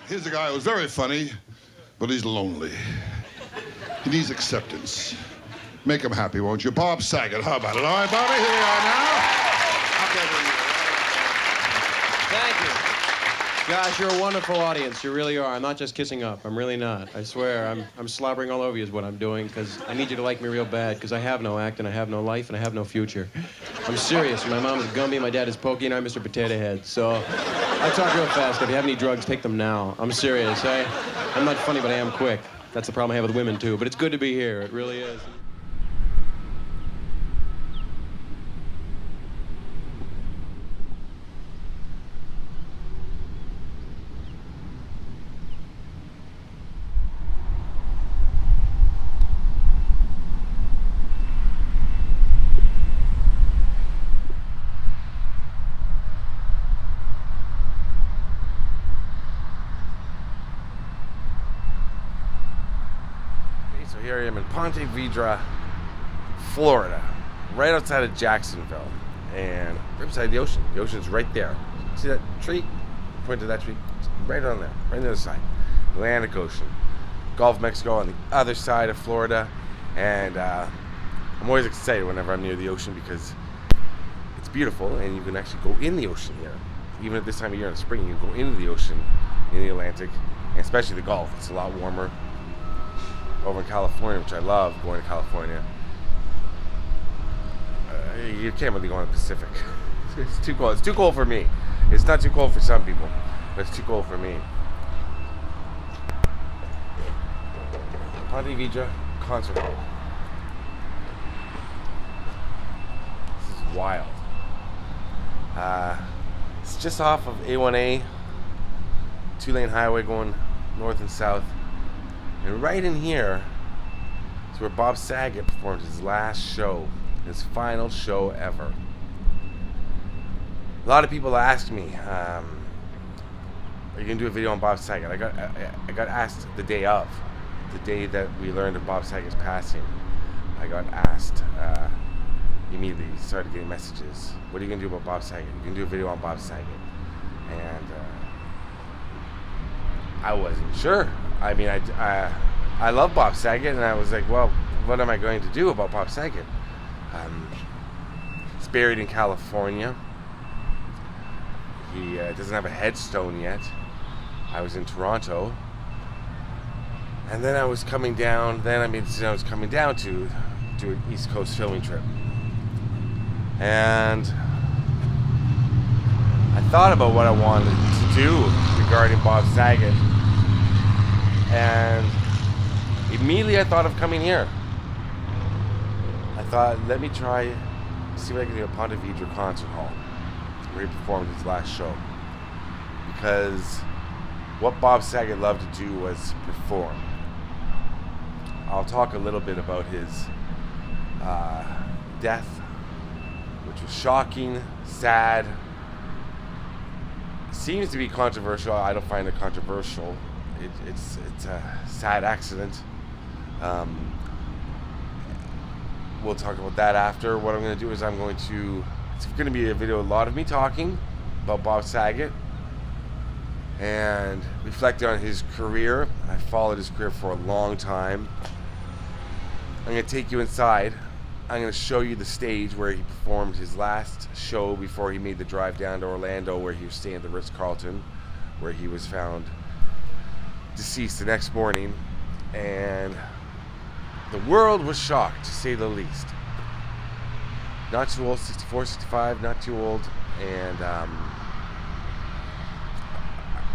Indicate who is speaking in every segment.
Speaker 1: Here's a guy who's very funny, but he's lonely. He needs acceptance. Make him happy, won't you? Bob Saget, how about it? All right, Bobby, here we are now. Okay,
Speaker 2: thank you. Gosh, you're a wonderful audience. You really are. I'm not just kissing up. I'm really not. I swear, I'm slobbering all over you is what I'm doing, because I need you to like me real bad, because I have no act, and I have no life, and I have no future. I'm serious. My mom is Gumby, my dad is Pokey, and I'm Mr. Potato Head. So I talk real fast. If you have any drugs, take them now. I'm serious. I'm not funny, but I am quick. That's the problem I have with women, too. But it's good to be here. It really is.
Speaker 3: So here I am in Ponte Vedra, Florida, right outside of Jacksonville, and right beside the ocean. The ocean's right there. See that tree? Point to that tree. It's right on there, right on the other side. Atlantic Ocean. Gulf of Mexico on the other side of Florida, and I'm always excited whenever I'm near the ocean because it's beautiful, and you can actually go in the ocean here. Even at this time of year in the spring, you can go into the ocean in the Atlantic, and especially the Gulf. It's a lot warmer. Over in California, which I love going to California, you can't really go in the Pacific. It's too cold. It's too cold for me. It's not too cold for some people, but it's too cold for me. Ponte Vedra Concert Hall. This is wild. It's just off of A1A, 2-lane highway going north and south. And right in here is where Bob Saget performed his last show, his final show ever. A lot of people ask me, are you going to do a video on Bob Saget? I got asked the day that we learned of Bob Saget's passing. I got asked immediately, started getting messages. What are you going to do about Bob Saget? You can do a video on Bob Saget. And I wasn't sure. I mean, I love Bob Saget, and I was like, well, what am I going to do about Bob Saget? He's buried in California. He doesn't have a headstone yet. I was in Toronto, and then I was coming down. I was coming down to do an East Coast filming trip, and I thought about what I wanted to do regarding Bob Saget. And immediately I thought of coming here. I thought, let me try, see what I can do at Ponte Vedra Concert Hall, where he performed his last show. Because what Bob Saget loved to do was perform. I'll talk a little bit about his death, which was shocking, sad. Seems to be controversial. I don't find it controversial. It's a sad accident. We'll talk about that after. What I'm going to do is it's going to be a video, a lot of me talking about Bob Saget and reflecting on his career. I followed his career for a long time. I'm going to take you inside. I'm going to show you the stage where he performed his last show before he made the drive down to Orlando, where he was staying at the Ritz-Carlton, where he was found deceased the next morning, and the world was shocked, to say the least. Not too old, 64, 65, not too old, and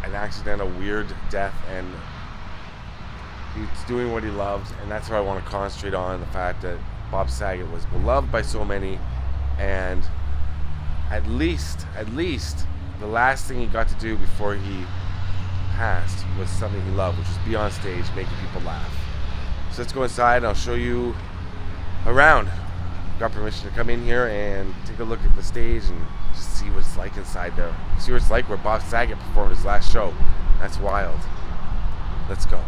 Speaker 3: an accidental, weird death, and he's doing what he loved, and that's what I want to concentrate on, the fact that Bob Saget was beloved by so many, and at least the last thing he got to do before he passed was something he loved, which was be on stage making people laugh. So let's go inside and I'll show you around. I've got permission to come in here and take a look at the stage and just see what it's like inside there. See what it's like where Bob Saget performed his last show. That's wild. Let's go.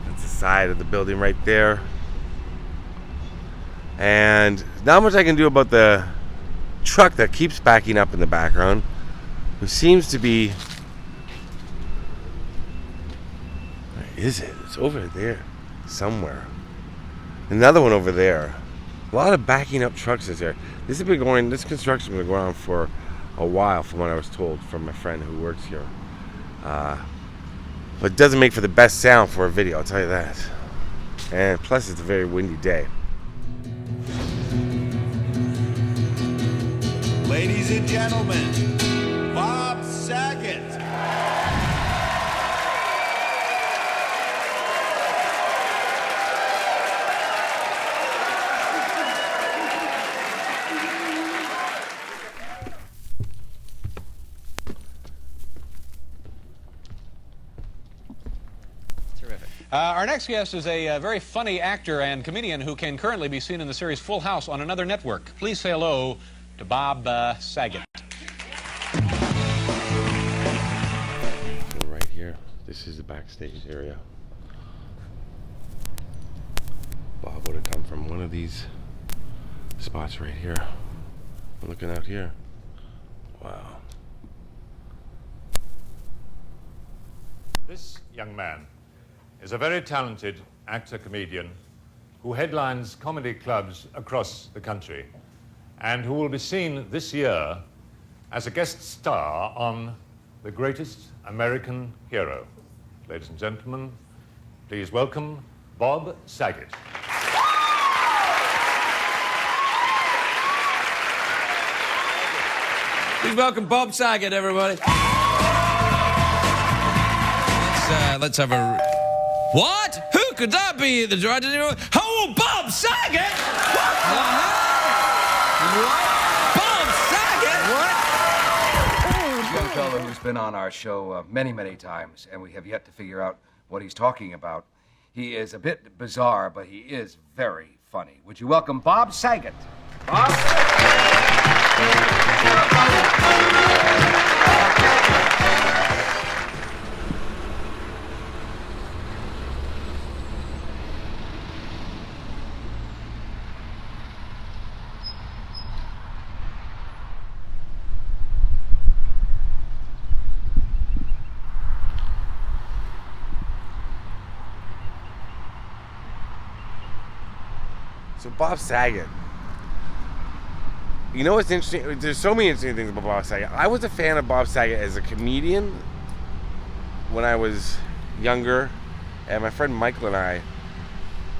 Speaker 3: That's the side of the building right there. And not much I can do about the truck that keeps backing up in the background, who seems to be... Where is it? It's over there somewhere. Another one over there. A lot of backing up trucks is there. This construction has been going on for a while, from what I was told from my friend who works here. But it doesn't make for the best sound for a video, I'll tell you that. And plus, it's a very windy day.
Speaker 4: Ladies and gentlemen, Bob Saget.
Speaker 5: Our next guest is a very funny actor and comedian who can currently be seen in the series Full House on another network. Please say hello to Bob Saget.
Speaker 3: So right here, this is the backstage area. Bob would have come from one of these spots right here. Looking out here. Wow.
Speaker 6: This young man is a very talented actor-comedian who headlines comedy clubs across the country and who will be seen this year as a guest star on The Greatest American Hero. Ladies and gentlemen, please welcome Bob Saget.
Speaker 7: Please welcome Bob Saget, everybody. Let's have a... What? Who could that be? The director? Oh, Bob Saget! What? Bob Saget? What?
Speaker 8: Young fellow who's been on our show many, many times, and we have yet to figure out what he's talking about. He is a bit bizarre, but he is very funny. Would you welcome Bob Saget? Bob
Speaker 3: So Bob Saget. You know what's interesting? There's so many interesting things about Bob Saget. I was a fan of Bob Saget as a comedian when I was younger, and my friend Michael and I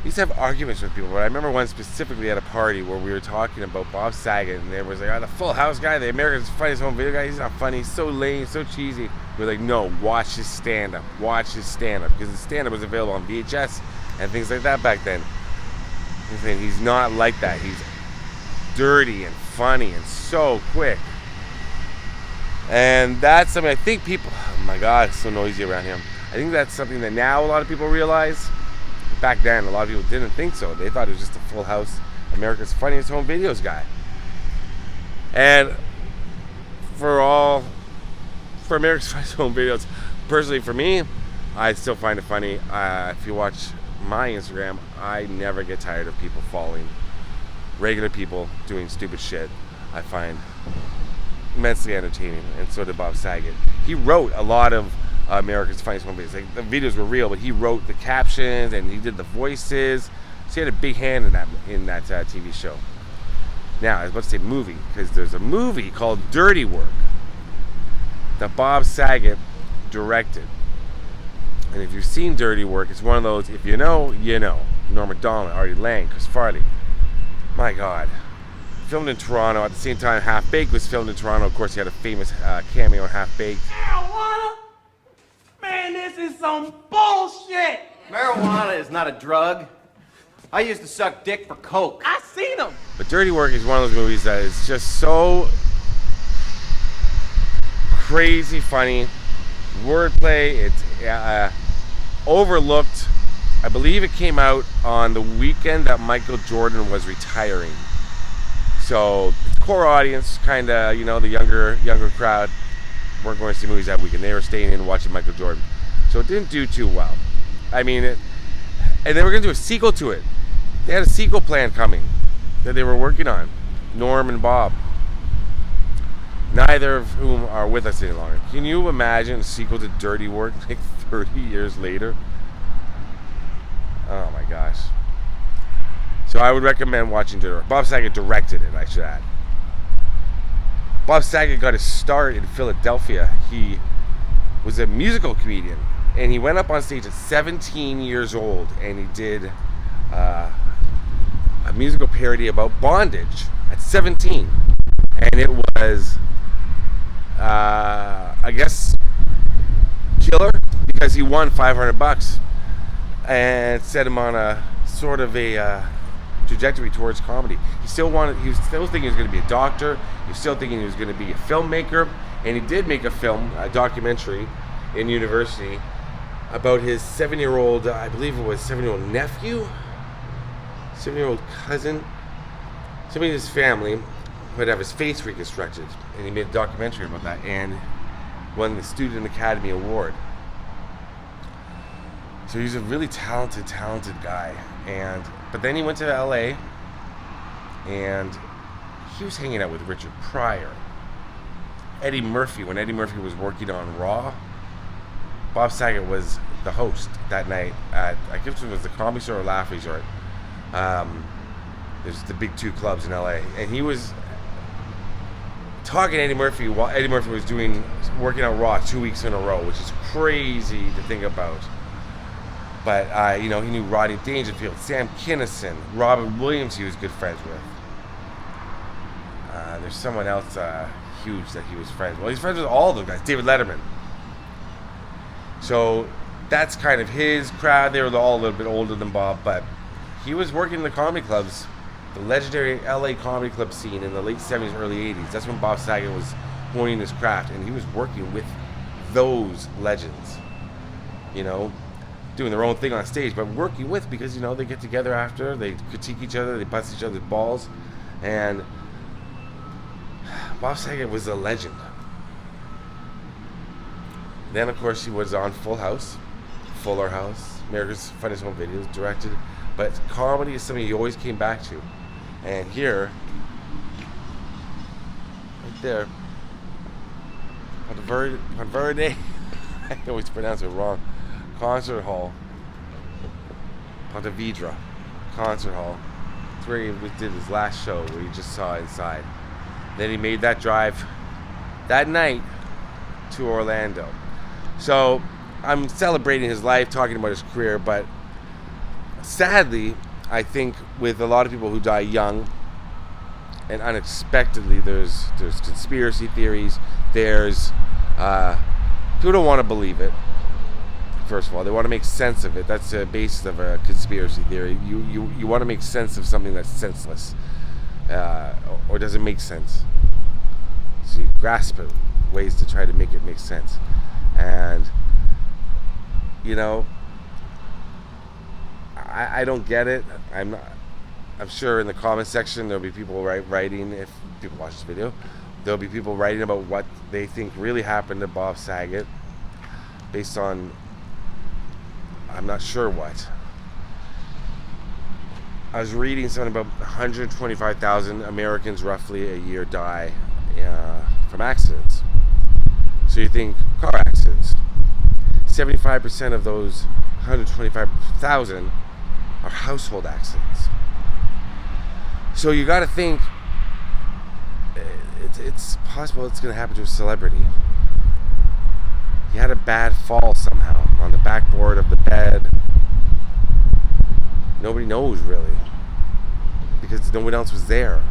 Speaker 3: used to have arguments with people. But I remember one specifically at a party where we were talking about Bob Saget, and there was like, oh, the Full House guy, the America's Funniest Home Video guy. He's not funny. He's so lame, so cheesy. We're like, no, watch his stand-up. Watch his stand-up, because his stand-up was available on VHS and things like that back then. He's not like that. He's dirty and funny and so quick. And that's something I think people... Oh my God, it's so noisy around here. I think that's something that now a lot of people realize. Back then, a lot of people didn't think so. They thought it was just a Full House, America's Funniest Home Videos guy. And for America's Funniest Home Videos, personally for me, I still find it funny. If you watch my Instagram, I never get tired of people following regular people doing stupid shit. I find immensely entertaining, and so did Bob Saget. He wrote a lot of America's Funniest Home Videos. Like, the videos were real, but he wrote the captions and he did the voices. So he had a big hand in that TV show. Now, I was about to say movie, because there's a movie called Dirty Work that Bob Saget directed. And if you've seen Dirty Work, it's one of those, if you know, you know. Norma Donald, Artie Lang, Chris Farley. My God. Filmed in Toronto. At the same time, Half Baked was filmed in Toronto. Of course, he had a famous cameo in Half Baked.
Speaker 9: Marijuana? Man, this is some bullshit.
Speaker 10: Marijuana is not a drug. I used to suck dick for coke.
Speaker 9: I seen them.
Speaker 3: But Dirty Work is one of those movies that is just so crazy funny. Wordplay, it's overlooked. I believe it came out on the weekend that Michael Jordan was retiring. So, core audience, kind of, you know, the younger crowd weren't going to see movies that weekend. They were staying in and watching Michael Jordan. So it didn't do too well. I mean, and they were going to do a sequel to it. They had a sequel plan coming that they were working on, Norm and Bob. neither of whom are with us any longer. Can you imagine a sequel to Dirty Work like 30 years later? Oh my gosh. So I would recommend watching Dirty Work. Bob Saget directed it, I should add. Bob Saget got his start in Philadelphia. He was a musical comedian, and he went up on stage at 17 years old, and he did a musical parody about bondage at 17. And it was, I guess, killer, because he won $500 and set him on a sort of a trajectory towards comedy. He was still thinking he was going to be a doctor. He was still thinking he was going to be a filmmaker, and he did make a documentary in university about his 7-year-old, I believe it was 7-year-old nephew, 7-year-old cousin, somebody in his family would have his face reconstructed, and he made a documentary about that and won the Student Academy Award. So he's a really talented guy. But then he went to LA, and he was hanging out with Richard Pryor. Eddie Murphy, when Eddie Murphy was working on Raw, Bob Saget was the host that night at, I guess it was the Comedy Store or Laugh Resort. There's the big two clubs in LA. And he was talking to Eddie Murphy while Eddie Murphy was working on Raw 2 weeks in a row, which is crazy to think about. But, he knew Rodney Dangerfield, Sam Kinison, Robin Williams he was good friends with. There's someone else huge that he was friends with. Well, he's friends with all those guys. David Letterman. So that's kind of his crowd. They were all a little bit older than Bob, but he was working in the comedy clubs, the legendary LA comedy club scene in the late 70s, early 80s. That's when Bob Saget was honing his craft, and he was working with those legends, doing their own thing on stage, but working with, because they get together after, they critique each other, they bust each other's balls, and Bob Saget was a legend. Then of course he was on Fuller House, America's Funniest Home Videos, directed, but comedy is something he always came back to. And here, right there, Ponte Vedra, I always pronounce it wrong, Concert Hall, Ponte Vedra Concert Hall. That's where he did his last show, where you just saw inside. Then he made that drive that night to Orlando. So I'm celebrating his life, talking about his career, but sadly, I think with a lot of people who die young and unexpectedly, there's conspiracy theories. There's people don't want to believe it. First of all, they want to make sense of it. That's the basis of a conspiracy theory. You want to make sense of something that's senseless, or doesn't make sense. So you grasp at ways to try to make it make sense. And I don't get it. I'm sure in the comment section there'll be people writing, if people watch this video, there'll be people writing about what they think really happened to Bob Saget, based on I'm not sure what. I was reading something about 125,000 Americans roughly a year die from accidents. So you think car accidents. 75% of those 125,000 are household accidents. So you got to think it's possible it's going to happen to a celebrity. He had a bad fall somehow on the backboard of the bed. Nobody knows really, because no one else was there.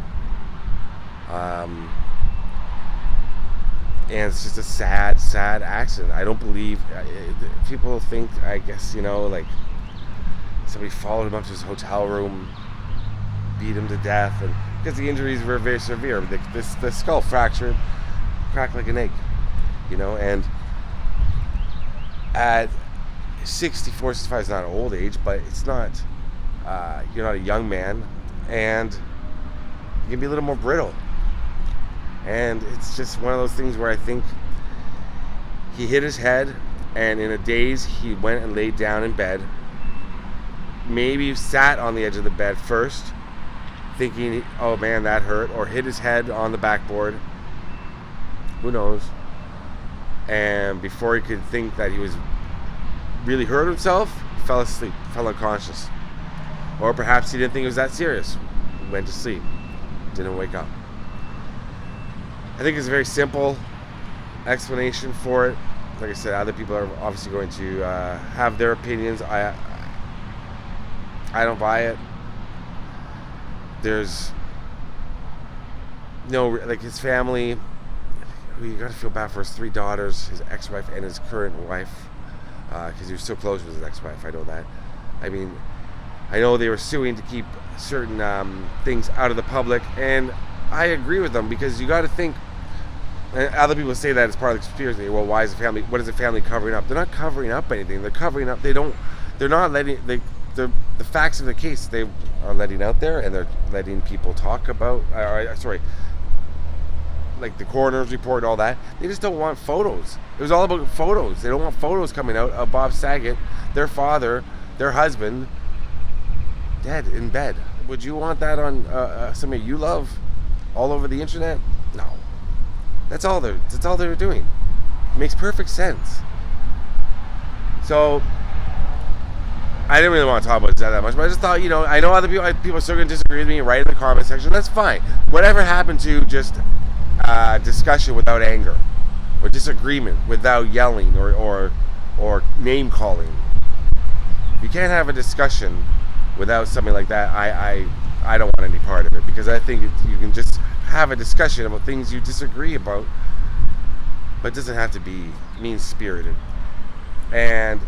Speaker 3: And it's just a sad, sad accident. I don't believe, people think, I guess, like somebody followed him up to his hotel room, beat him to death, and because the injuries were very severe. The skull fractured, cracked like an egg, and at 64, 65 is not an old age, but it's not, you're not a young man, and you can be a little more brittle. And it's just one of those things where I think he hit his head, and in a daze, he went and laid down in bed. Maybe sat on the edge of the bed first, thinking, oh man, that hurt, or hit his head on the backboard, Who knows? And before he could think that he was really hurt himself, he fell asleep, fell unconscious. Or perhaps he didn't think it was that serious. Went to sleep, didn't wake up. I think it's a very simple explanation for it. Like I said, other people are obviously going to have their opinions. I don't buy it. There's no, like, his family, you gotta feel bad for his 3 daughters, his ex-wife and his current wife, because he was so close with his ex-wife. I know that. I mean, I know they were suing to keep certain things out of the public, and I agree with them, because you got to think, and other people say that as part of the conspiracy. Well, why is the family? What is the family covering up? They're not covering up anything. They're covering up. They're not letting. The facts of the case they are letting out there, and they're letting people talk about. Like the coroner's report and all that. They just don't want photos. It was all about photos. They don't want photos coming out of Bob Saget, their father, their husband, dead in bed. Would you want that on somebody you love all over the internet? No. That's all they're doing. It makes perfect sense. So I didn't really want to talk about that much, but I just thought, I know other people are still going to disagree with me. Write in the comment section. That's fine. Whatever happened to just discussion without anger, or disagreement without yelling or name calling? You can't have a discussion without something like that. I don't want any part of it, because I think you can just have a discussion about things you disagree about, but it doesn't have to be mean-spirited. And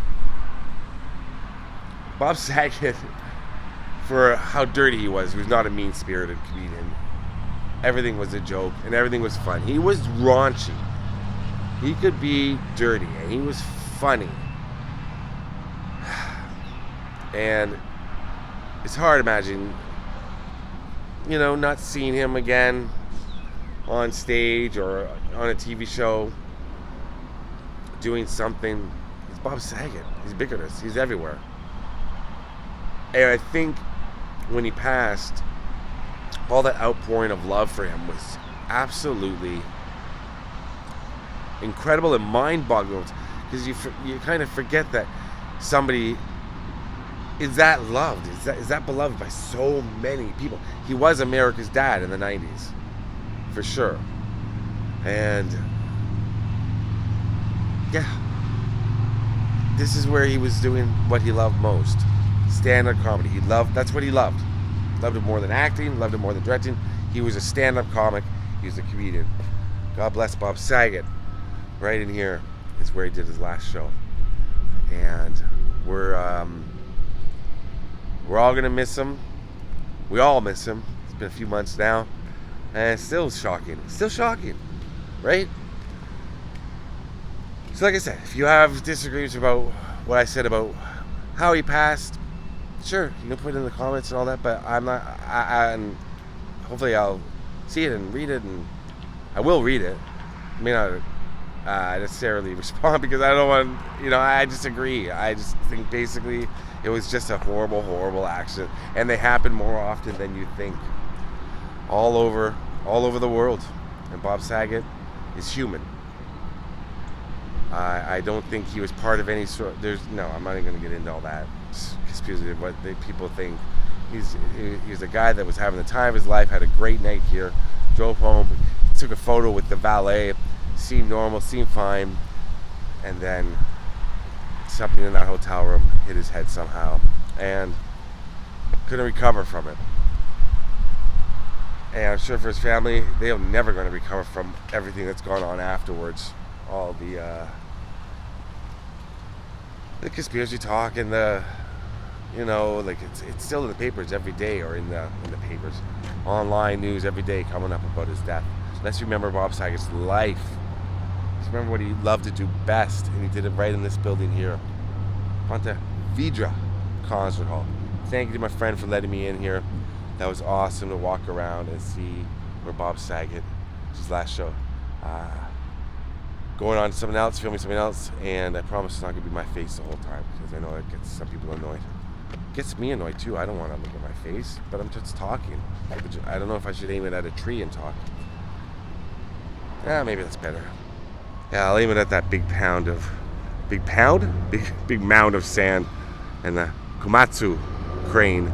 Speaker 3: Bob Saget, for how dirty he was not a mean-spirited comedian. Everything was a joke, and everything was fun. He was raunchy. He could be dirty, and he was funny. And it's hard to imagine, not seeing him again on stage or on a TV show doing something. He's Bob Saget. He's ubiquitous. He's everywhere. And I think when he passed, all that outpouring of love for him was absolutely incredible and mind-boggling, because you kind of forget that somebody is that loved, is that beloved by so many people. He was America's dad in the 90s, for sure. And yeah, this is where he was doing what he loved most, stand-up comedy. That's what he loved. Loved it more than acting, loved it more than directing. He was a stand-up comic. He was a comedian. God bless Bob Saget. Right in here is where he did his last show. And we're all gonna miss him. We all miss him. It's been a few months now, and it's still shocking. Still shocking, right? So like I said, if you have disagreements about what I said about how he passed, sure, you can put it in the comments and all that, but I'm not, and hopefully I'll see it and read it, and I will read it. I may not necessarily respond, because I don't want, I disagree. I just think basically it was just a horrible, horrible accident, and they happen more often than you think, all over the world. And Bob Saget is human. I don't think he was part of any sort. I'm not even going to get into all that. Conspiracy, what people think. He's a guy that was having the time of his life, had a great night here, drove home, took a photo with the valet, seemed normal, seemed fine, and then something in that hotel room hit his head somehow, and couldn't recover from it. And I'm sure for his family, they're never going to recover from everything that's gone on afterwards. All the conspiracy talk and the, it's still in the papers every day, or in the papers, online news every day coming up about his death. Let's remember Bob Saget's life. Let's remember what he loved to do best, and he did it right in this building here, Ponte Vedra Concert Hall. Thank you to my friend for letting me in here. That was awesome to walk around and see where Bob Saget, his last show. Going on to something else, filming something else, and I promise it's not going to be my face the whole time, because I know it gets some people annoyed. It gets me annoyed too. I don't want to look at my face, but I'm just talking. I don't know if I should aim it at a tree and talk. Maybe that's better. Yeah, I'll aim it at that big mound of sand and the Komatsu crane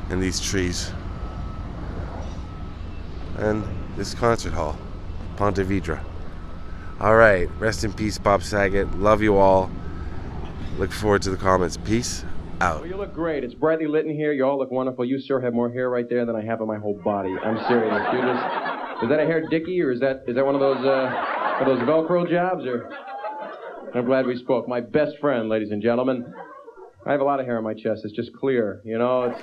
Speaker 3: and these trees. And this concert hall, Ponte Vedra. All right, rest in peace, Bob Saget. Love you all. Look forward to the comments. Peace out.
Speaker 2: Well, you look great. It's brightly lit in here. You all look wonderful. You, sir, have more hair right there than I have on my whole body. I'm serious. Is that a hair dicky, or is that one of those Velcro jobs? Or I'm glad we spoke. My best friend, ladies and gentlemen. I have a lot of hair on my chest. It's just clear, you know. It's